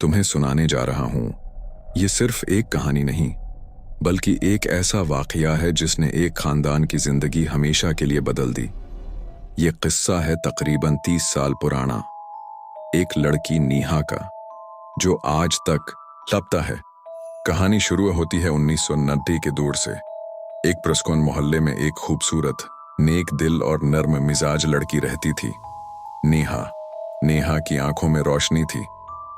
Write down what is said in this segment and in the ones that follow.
तुम्हें सुनाने जा रहा हूं। ये सिर्फ एक कहानी नहीं, बल्कि एक ऐसा वाकया है जिसने एक खानदान की जिंदगी हमेशा के लिए बदल दी। ये किस्सा है तकरीबन 30 साल पुराना, एक लड़की नेहा का, जो आज तक लापता है। कहानी शुरू होती है 1990 के दौर से। एक पुरस्कुन मोहल्ले में एक खूबसूरत, नेक दिल और नर्म मिजाज लड़की रहती थी, नेहा। नेहा की आंखों में रोशनी थी,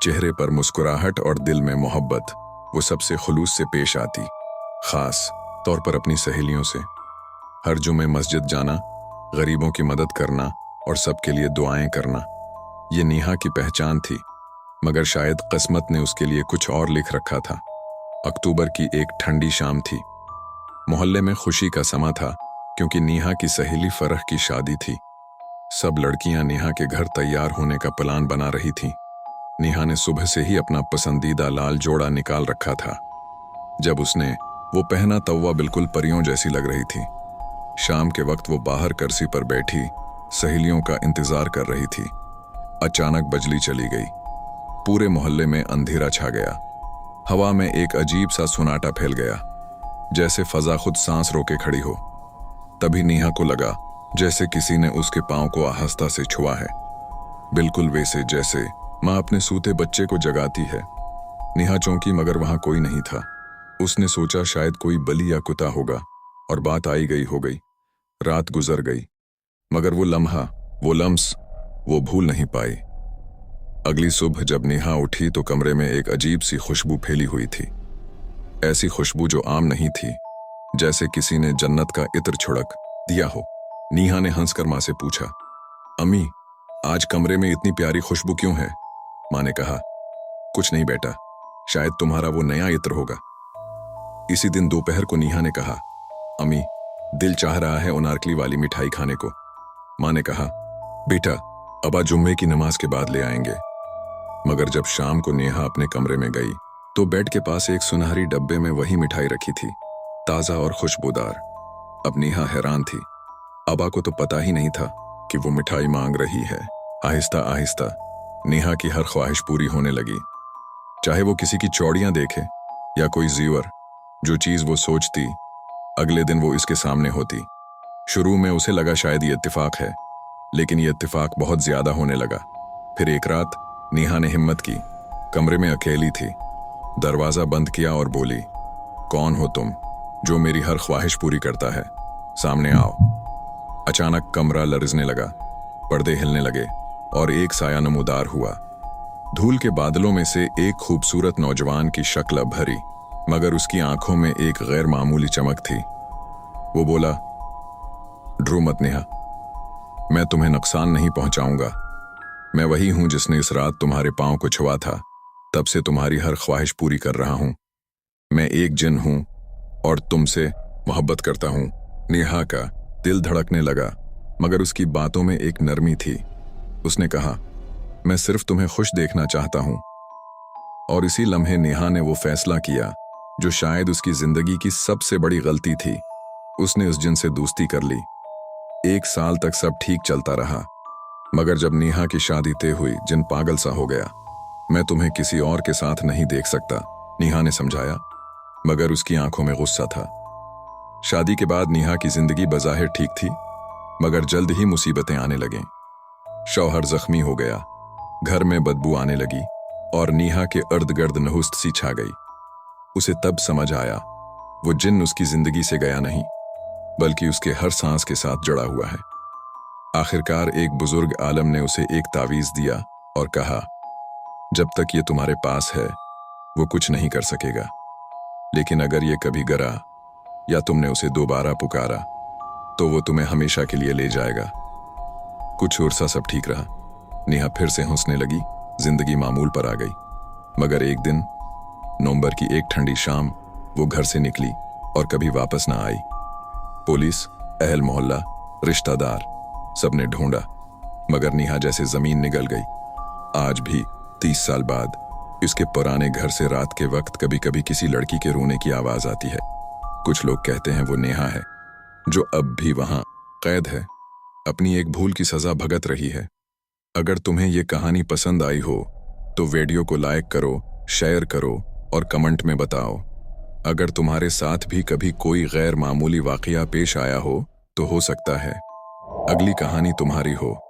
चेहरे पर मुस्कुराहट और दिल में मोहब्बत। वो सबसे खुलूस से पेश आती, खास तौर पर अपनी सहेलियों से। हर जुमे मस्जिद जाना, गरीबों की मदद करना और सबके लिए दुआएं करना, ये नेहा की पहचान थी। मगर शायद किस्मत ने उसके लिए कुछ और लिख रखा था। अक्टूबर की एक ठंडी शाम थी। मोहल्ले में खुशी का समा था, क्योंकि नेहा की सहेली फरह की शादी थी। सब लड़कियां नेहा के घर तैयार होने का प्लान बना रही थीं। नेहा ने सुबह से ही अपना पसंदीदा लाल जोड़ा निकाल रखा था। जब उसने वो पहना तो वह बिल्कुल परियों जैसी लग रही थी। शाम के वक्त वो बाहर कुर्सी पर बैठी सहेलियों का इंतजार कर रही थी। अचानक बिजली चली गई। पूरे मोहल्ले में अंधेरा छा गया। हवा में एक अजीब सा सुनाटा फैल गया, जैसे फजा खुद सांस रोके खड़ी हो। तभी नेहा को लगा जैसे किसी ने उसके पांव को आहिस्ता से छुआ है, बिल्कुल वैसे जैसे माँ अपने सूते बच्चे को जगाती है। नेहा चौंकी, मगर वहां कोई नहीं था। उसने सोचा शायद कोई बलि या कुत्ता होगा, और बात आई गई हो गई। रात गुजर गई, मगर वो लम्हा, वो लम्स वो भूल नहीं पाई। अगली सुबह जब नेहा उठी तो कमरे में एक अजीब सी खुशबू फैली हुई थी। ऐसी खुशबू जो आम नहीं थी, जैसे किसी ने जन्नत का इत्र छिड़क दिया हो। नेहा ने हंसकर माँ से पूछा, अम्मी, आज कमरे में इतनी प्यारी खुशबू क्यों है? माँ ने कहा, कुछ नहीं बेटा, शायद तुम्हारा वो नया इत्र होगा। इसी दिन दोपहर को नेहा ने कहा, अम्मी, दिल चाह रहा है अनारकली वाली मिठाई खाने को। माँ ने कहा, बेटा, अब्बा जुम्मे की नमाज के बाद ले आएंगे। मगर जब शाम को नेहा अपने कमरे में गई तो बेड के पास एक सुनहरी डब्बे में वही मिठाई रखी थी, ताज़ा और खुशबूदार। अब नेहा हैरान थी। अब्बा को तो पता ही नहीं था कि वो मिठाई मांग रही है। आहिस्ता आहिस्ता नेहा की हर ख्वाहिश पूरी होने लगी, चाहे वो किसी की चौड़ियां देखे या कोई जीवर। जो चीज़ वो सोचती, अगले दिन वो इसके सामने होती। शुरू में उसे लगा शायद ये इत्तेफाक है, लेकिन ये इत्तेफाक बहुत ज्यादा होने लगा। फिर एक रात नेहा ने हिम्मत की, कमरे में अकेली थी, दरवाजा बंद किया और बोली, कौन हो तुम जो मेरी हर ख्वाहिश पूरी करता है? सामने आओ। अचानक कमरा लरजने लगा, पर्दे हिलने लगे और एक साया नमूदार हुआ। धूल के बादलों में से एक खूबसूरत नौजवान की शक्ल भरी, मगर उसकी आंखों में एक गैर मामूली चमक थी। वो बोला, ड्रो मत नेहा, मैं तुम्हें नुकसान नहीं पहुंचाऊंगा। मैं वही हूं जिसने इस रात तुम्हारे पांव को छुआ था। तब से तुम्हारी हर ख्वाहिश पूरी कर रहा हूं। मैं एक जिन हूं और तुमसे मोहब्बत करता हूं। नेहा का दिल धड़कने लगा, मगर उसकी बातों में एक नरमी थी। उसने कहा, मैं सिर्फ तुम्हें खुश देखना चाहता हूं। और इसी लम्हे नेहा ने वो फैसला किया जो शायद उसकी जिंदगी की सबसे बड़ी गलती थी। उसने उस जिन से दोस्ती कर ली। 1 साल तक सब ठीक चलता रहा, मगर जब नेहा की शादी तय हुई, जिन पागल सा हो गया। मैं तुम्हें किसी और के साथ नहीं देख सकता, नेहा ने समझाया, मगर उसकी आंखों में गुस्सा था। शादी के बाद नेहा की जिंदगी बज़ाहिर ठीक थी, मगर जल्द ही मुसीबतें आने लगीं। शौहर जख्मी हो गया, घर में बदबू आने लगी और नेहा के इर्द गिर्द नहुस्त सी छा गई। उसे तब समझ आया, वो जिन्न उसकी जिंदगी से गया नहीं, बल्कि उसके हर सांस के साथ जुड़ा हुआ है। आखिरकार एक बुजुर्ग आलम ने उसे एक तावीज दिया और कहा, जब तक ये तुम्हारे पास है वो कुछ नहीं कर सकेगा, लेकिन अगर ये कभी गिरा या तुमने उसे दोबारा पुकारा तो वो तुम्हें हमेशा के लिए ले जाएगा। कुछ उर्सा सब ठीक रहा। नेहा फिर से हंसने लगी, जिंदगी मामूल पर आ गई। मगर एक दिन नवंबर की एक ठंडी शाम वो घर से निकली और कभी वापस ना आई। पुलिस, अहल मोहल्ला, रिश्तेदार सबने ढूंढा, मगर नेहा जैसे जमीन निगल गई। आज भी 30 साल बाद इसके पुराने घर से रात के वक्त कभी कभी किसी लड़की के रोने की आवाज आती है। कुछ लोग कहते हैं वो नेहा है, जो अब भी वहां कैद है, अपनी एक भूल की सजा भुगत रही है। अगर तुम्हें ये कहानी पसंद आई हो तो वीडियो को लाइक करो, शेयर करो और कमेंट में बताओ। अगर तुम्हारे साथ भी कभी कोई गैर मामूली वाकया पेश आया हो तो हो सकता है अगली कहानी तुम्हारी हो।